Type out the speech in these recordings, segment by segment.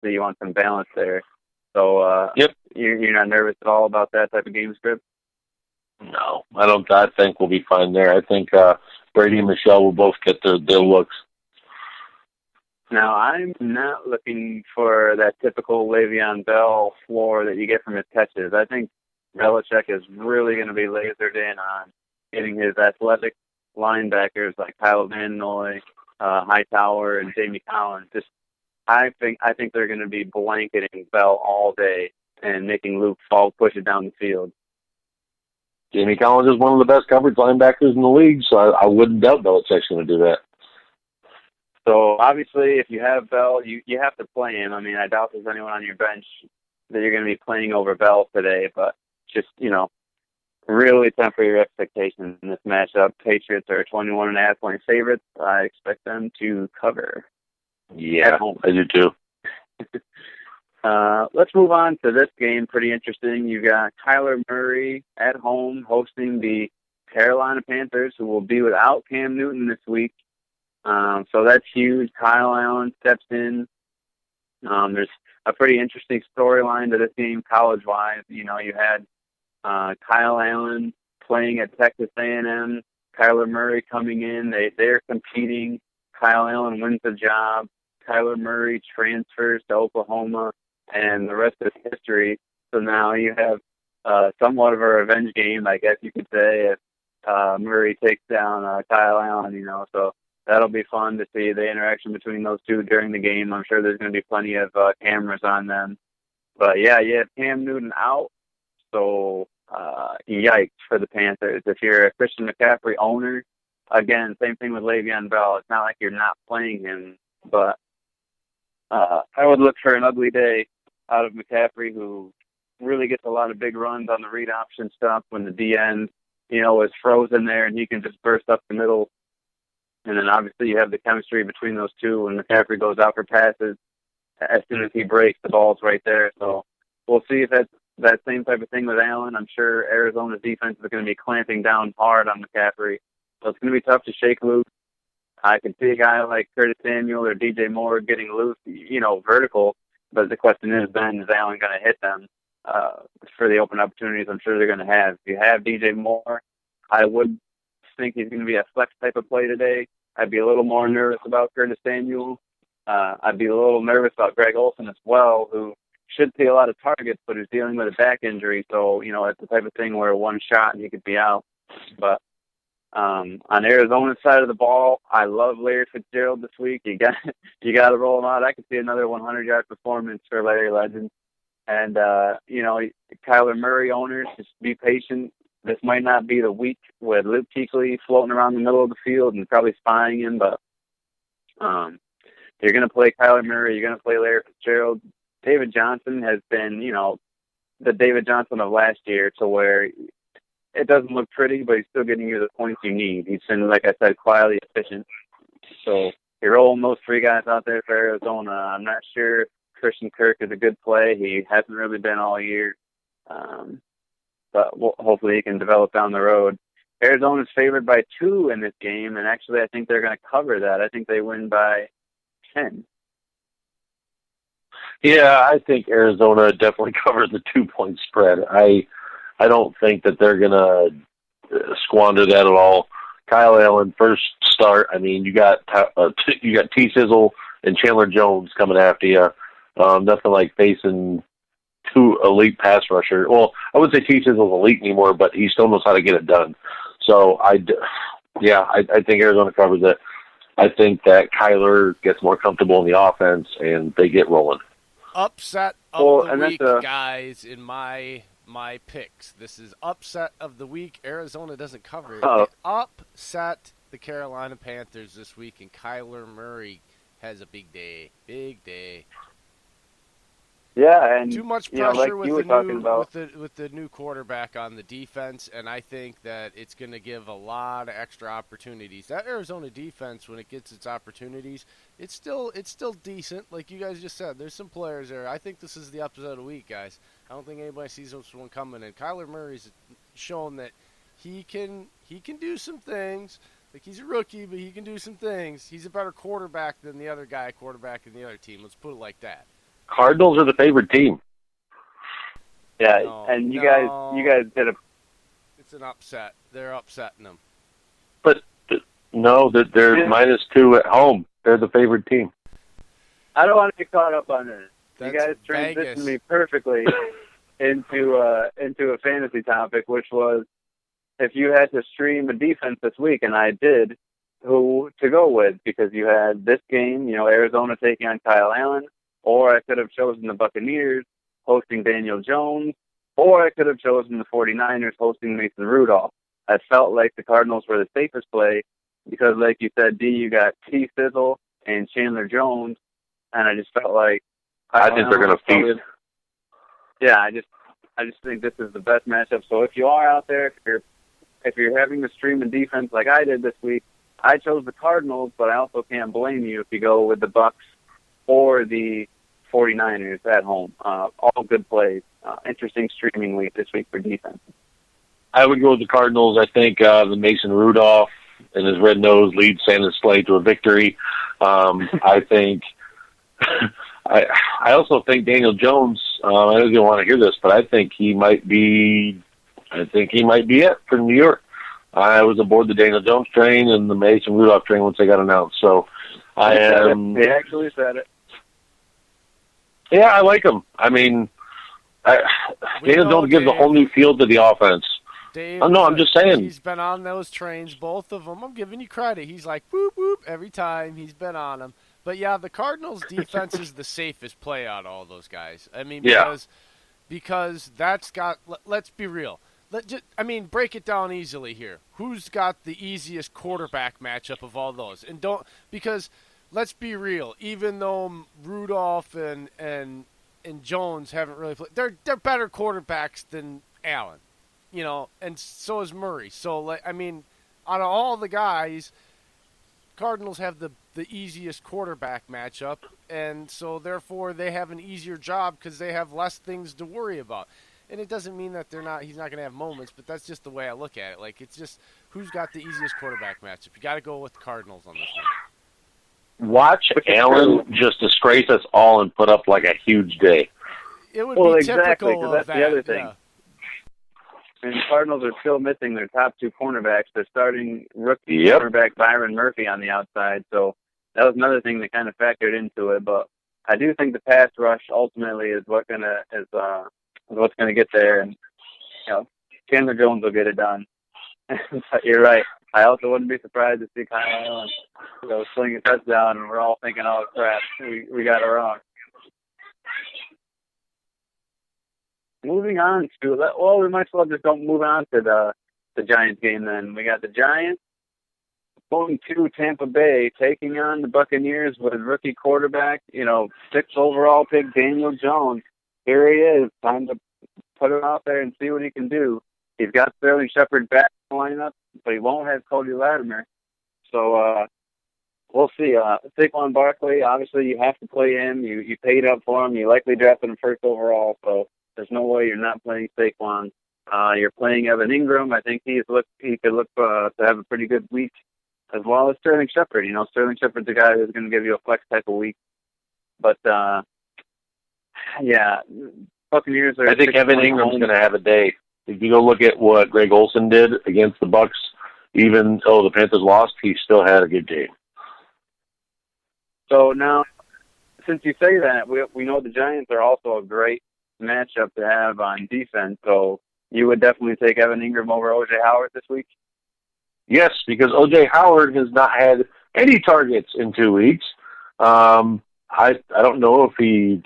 obviously you want some balance there. So Yep. you're not nervous at all about that type of game script? No, I don't. I think we'll be fine there. I think Brady and Michelle will both get their looks. Now, I'm not looking for that typical Le'Veon Bell floor that you get from his catches. I think Belichick is really going to be lasered in on getting his athletic linebackers like Kyle Van Noy, Hightower, and Jamie Collins. I think they're going to be blanketing Bell all day and making Luke Falk push it down the field. Jamie Collins is one of the best coverage linebackers in the league, so I wouldn't doubt Belichick's going to do that. So obviously, if you have Bell, you have to play him. I mean, I doubt there's anyone on your bench that you're going to be playing over Bell today, but just, really temper your expectations in this matchup. Patriots are 21.5-point favorites. I expect them to cover. Yeah, I do too. Let's move on to this game. Pretty interesting. You got Kyler Murray at home hosting the Carolina Panthers, who will be without Cam Newton this week. So that's huge. Kyle Allen steps in. There's a pretty interesting storyline to this game college-wise. You had Kyle Allen playing at Texas A&M, Kyler Murray coming in. They're competing. Kyle Allen wins the job. Kyler Murray transfers to Oklahoma, and the rest is history. So now you have somewhat of a revenge game, I guess you could say, if Murray takes down Kyle Allen, So that'll be fun to see the interaction between those two during the game. I'm sure there's going to be plenty of cameras on them. But, yeah, you have Cam Newton out, so yikes for the Panthers. If you're a Christian McCaffrey owner, again, same thing with Le'Veon Bell. It's not like you're not playing him, but I would look for an ugly day out of McCaffrey, who really gets a lot of big runs on the read option stuff when the DN, is frozen there and he can just burst up the middle. And then obviously you have the chemistry between those two when McCaffrey goes out for passes. As soon as he breaks, the ball's right there. So we'll see if that's that same type of thing with Allen. I'm sure Arizona's defense is going to be clamping down hard on McCaffrey. So it's going to be tough to shake loose. I can see a guy like Curtis Samuel or DJ Moore getting loose, vertical. But the question is, then, is Allen going to hit them for the open opportunities I'm sure they're going to have? If you have DJ Moore, I would think he's going to be a flex type of play today. I'd be a little more nervous about Curtis Samuel. I'd be a little nervous about Greg Olsen as well, who should see a lot of targets, but is dealing with a back injury. So, it's the type of thing where one shot and he could be out. But on Arizona's side of the ball, I love Larry Fitzgerald this week. You got to roll him out. I could see another 100-yard performance for Larry Legend. And, Kyler Murray owners, just be patient. This might not be the week with Luke Kuechly floating around the middle of the field and probably spying him, but you're going to play Kyler Murray. You're going to play Larry Fitzgerald. David Johnson has been, the David Johnson of last year, to where it doesn't look pretty, but he's still getting you the points you need. He's been, like I said, quietly efficient. So you're rolling those three guys out there for Arizona. I'm not sure Christian Kirk is a good play. He hasn't really been all year. But hopefully he can develop down the road. Arizona's favored by 2 in this game, and actually I think they're going to cover that. I think they win by 10. Yeah, I think Arizona definitely covers the 2-point spread. I don't think that they're going to squander that at all. Kyle Allen, first start. I mean, you got T. Sizzle and Chandler Jones coming after you. Nothing like facing 2 elite pass rusher. Well, I wouldn't say T. Sizzle's elite anymore, but he still knows how to get it done. So, I think Arizona covers it. I think that Kyler gets more comfortable in the offense, and they get rolling. Upset of the week, guys, in my picks. This is upset of the week. Arizona doesn't cover it. They upset the Carolina Panthers this week, and Kyler Murray has a big day. Big day. Yeah, and too much pressure like with the new quarterback on the defense, and I think that it's going to give a lot of extra opportunities. That Arizona defense, when it gets its opportunities, it's still decent. Like you guys just said, there's some players there. I think this is the upset of the week, guys. I don't think anybody sees this one coming. And Kyler Murray's shown that he can do some things. Like, he's a rookie, but he can do some things. He's a better quarterback than the other guy quarterback in the other team. Let's put it like that. Cardinals are the favorite team. Yeah, No, and you no. guys did a. It's an upset. They're upsetting them. But no, they're -2 at home. They're the favorite team. I don't want to get caught up on this. That's You guys Vegas. transitioned me perfectly into a fantasy topic, which was if you had to stream a defense this week, and I did, who to go with, because you had this game, Arizona taking on Kyle Allen, or I could have chosen the Buccaneers hosting Daniel Jones, or I could have chosen the 49ers hosting Mason Rudolph. I felt like the Cardinals were the safest play because, like you said, D, you got T. Sizzle and Chandler Jones, and I just felt like I think they're going to feast. Yeah, I just think this is the best matchup. So if you are out there, if you're having to stream a defense like I did this week, I chose the Cardinals, but I also can't blame you if you go with the Bucks or the 49ers at home. All good plays. Interesting streaming week this week for defense. I would go with the Cardinals. I think the Mason Rudolph and his red nose leads Santa Slay to a victory. I think. I also think Daniel Jones. I don't even want to hear this, but I think he might be. It for New York. I was aboard the Daniel Jones train and the Mason Rudolph train once they got announced. So I am. They actually said it. Yeah, I like him. I mean, Daniel Jones gives a whole new feel to the offense. Dave, No, I'm just saying. He's been on those trains, both of them. I'm giving you credit. He's like, boop, boop, every time he's been on them. But, yeah, the Cardinals' defense is the safest play out of all those guys. I mean, because that's got – let's be real. Break it down easily here. Who's got the easiest quarterback matchup of all those? And because let's be real, even though Rudolph and Jones haven't really played, they're better quarterbacks than Allen. And so is Murray. So, out of all the guys, Cardinals have the easiest quarterback matchup, and so, therefore, they have an easier job because they have less things to worry about. And it doesn't mean that he's not going to have moments, but that's just the way I look at it. Like, it's just who's got the easiest quarterback matchup. You got to go with the Cardinals on this one. Watch Allen just disgrace us all and put up like a huge day. It would be exactly, typical that's of that. The other thing. Yeah. And the Cardinals are still missing their top two cornerbacks. They're starting rookie cornerback Byron Murphy on the outside, so that was another thing that kind of factored into it. But I do think the pass rush ultimately is what's going to get there, and Chandler Jones will get it done. But you're right. I also wouldn't be surprised to see Kyle Allen sling a touchdown, and we're all thinking, "Oh crap, we got it wrong." Moving on to we might as well just don't move on to the Giants game then. We got the Giants going to Tampa Bay, taking on the Buccaneers with rookie quarterback, 6th overall pick Daniel Jones. Here he is. Time to put it out there and see what he can do. He's got Sterling Shepard back in the lineup, but he won't have Cody Latimer. So we'll see. Saquon Barkley, obviously you have to play him. You paid up for him. You likely drafted him 1st overall, so there's no way you're not playing Saquon. You're playing Evan Ingram. I think he could look to have a pretty good week, as well as Sterling Shepard. Sterling Shepard's a guy who's going to give you a flex type of week. But, Buccaneers are... I think Evan Ingram's going to have a day. If you go look at what Greg Olsen did against the Bucs, even though the Panthers lost, he still had a good game. So now, since you say that, we know the Giants are also a great matchup to have on defense, so you would definitely take Evan Ingram over O.J. Howard this week? Yes, because O.J. Howard has not had any targets in 2 weeks. I don't know if he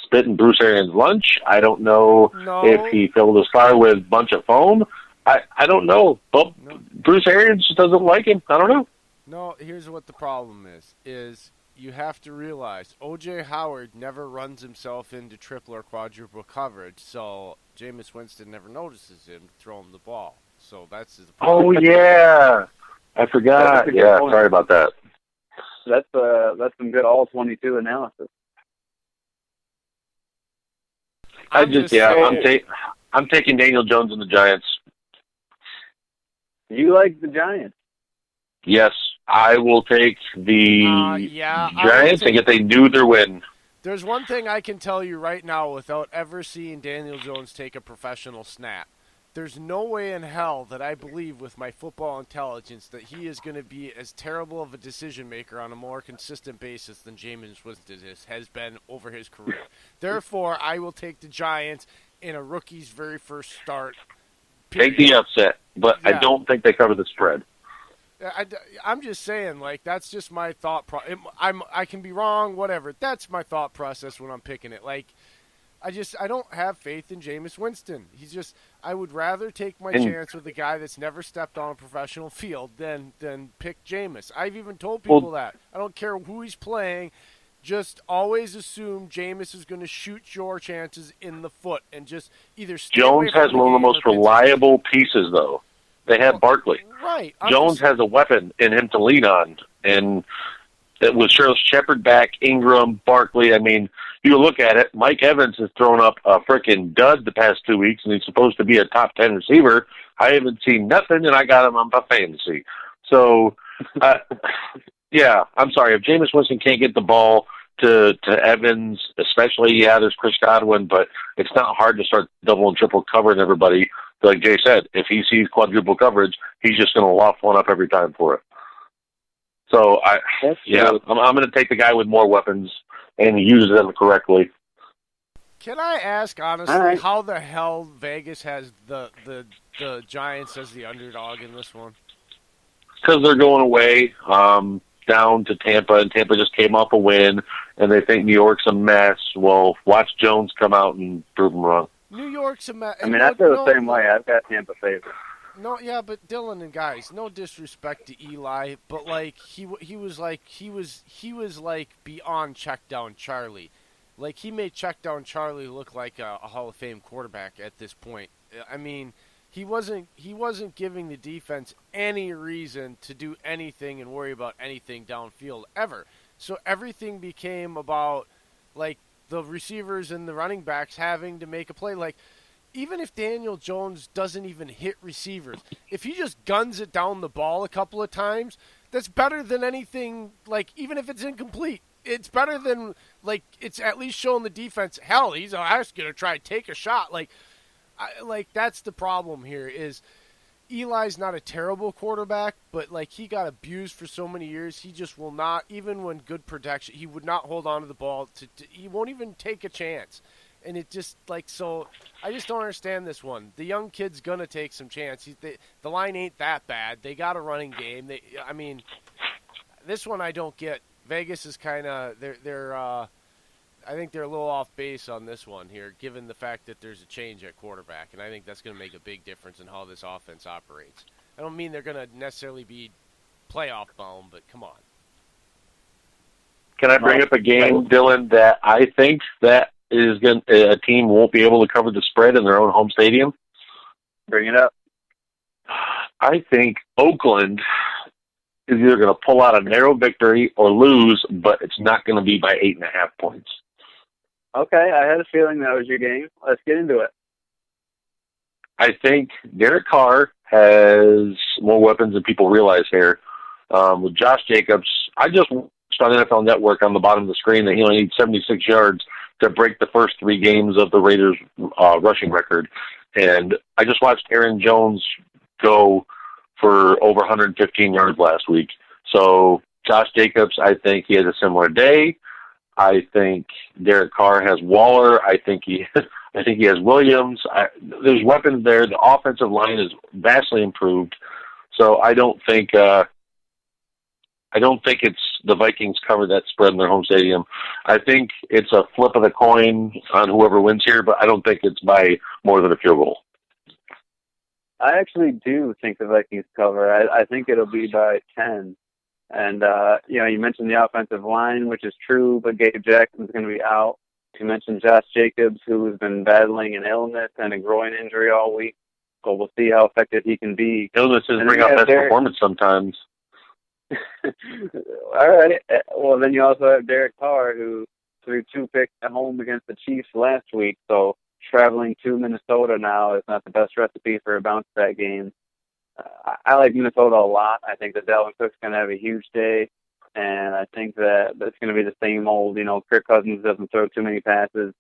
spit in Bruce Arians' lunch. I don't know if he filled his car with a bunch of foam. I don't know. But Bruce Arians just doesn't like him. I don't know. No, here's what the problem is you have to realize O.J. Howard never runs himself into triple or quadruple coverage, so Jameis Winston never notices him throw him the ball. So that's the problem. Oh, yeah. I forgot. Yeah, sorry about that. That's some good all-22 analysis. I'm taking Daniel Jones and the Giants. You like the Giants? Yes, I will take the Giants and get a noother win. There's one thing I can tell you right now without ever seeing Daniel Jones take a professional snap. There's no way in hell that I believe with my football intelligence that he is going to be as terrible of a decision maker on a more consistent basis than Jameis Winston has been over his career. Therefore, I will take the Giants in a rookie's very first start. Take the upset, but yeah. I don't think they cover the spread. I'm just saying, like, that's just my thought I can be wrong, whatever. That's my thought process when I'm picking it. Like, I don't have faith in Jameis Winston. I would rather take my chance with a guy that's never stepped on a professional field than pick Jameis. I've even told people that. I don't care who he's playing. Just always assume Jameis is going to shoot your chances in the foot and just either stay away from Jones has one of the most reliable pieces, though. They have Barkley. Right. Jones has a weapon in him to lean on. And it was Shepard back, Ingram, Barkley. I mean, you look at it, Mike Evans has thrown up a freaking dud the past 2 weeks, and he's supposed to be a top 10 receiver. I haven't seen nothing, and I got him on my fantasy. So, yeah, I'm sorry. If Jameis Winston can't get the ball to Evans, especially, there's Chris Godwin, but it's not hard to start double and triple covering everybody. Like Jay said, if he sees quadruple coverage, he's just going to loft one up every time for it. So, I'm going to take the guy with more weapons and use them correctly. Can I ask, honestly, how the hell Vegas has the Giants as the underdog in this one? Because they're going away down to Tampa, and Tampa just came off a win, and they think New York's a mess. Well, watch Jones come out and prove them wrong. New York's a mess. I mean, I feel the same way. I've got Tampa favored. No, yeah, but Dillon and guys, no disrespect to Eli, but like he was like beyond check down Charlie. Like he made check down Charlie look like a Hall of Fame quarterback at this point. I mean, he wasn't giving the defense any reason to do anything and worry about anything downfield ever. So everything became about like the receivers and the running backs having to make a play. Like, even if Daniel Jones doesn't even hit receivers, if he just guns it down the ball a couple of times, that's better than anything, like, even if it's incomplete. It's better than, like, it's at least showing the defense, hell, he's going to try to take a shot. Like, that's the problem here is Eli's not a terrible quarterback, but, like, he got abused for so many years. He just will not, even when good protection, he would not hold on to the ball. He won't even take a chance. And it just, like, so I just don't understand this one. The young kid's going to take some chance. The line ain't that bad. They got a running game. This one I don't get. Vegas is kind of, I think they're a little off base on this one here, given the fact that there's a change at quarterback. And I think that's going to make a big difference in how this offense operates. I don't mean they're going to necessarily be playoff bound, but come on. Can I bring up a game, Dillon, that I think that a team won't be able to cover the spread in their own home stadium? Bring it up. I think Oakland is either going to pull out a narrow victory or lose, but it's not going to be by 8.5 points. Okay, I had a feeling that was your game. Let's get into it. I think Derek Carr has more weapons than people realize here. With Josh Jacobs, I just watched on NFL Network on the bottom of the screen that he only needs 76 yards to break the first 3 games of the Raiders' rushing record. And I just watched Aaron Jones go for over 115 yards last week. So Josh Jacobs, I think he has a similar day. I think Derek Carr has Waller. I think he has Williams. There's weapons there. The offensive line is vastly improved. So I don't think it's the Vikings cover that spread in their home stadium. I think it's a flip of the coin on whoever wins here, but I don't think it's by more than a field goal. I actually do think the Vikings cover. I think it'll be by 10. And, you mentioned the offensive line, which is true, but Gabe Jackson's going to be out. You mentioned Josh Jacobs, who has been battling an illness and a groin injury all week. So we'll see how effective he can be. Illnesses bring out best performance sometimes. All right. Well, then you also have Derek Carr, who threw 2 picks at home against the Chiefs last week. So traveling to Minnesota now is not the best recipe for a bounce-back game. I like Minnesota a lot. I think that Dalvin Cook's going to have a huge day. And I think that that's going to be the same old, Kirk Cousins doesn't throw too many passes.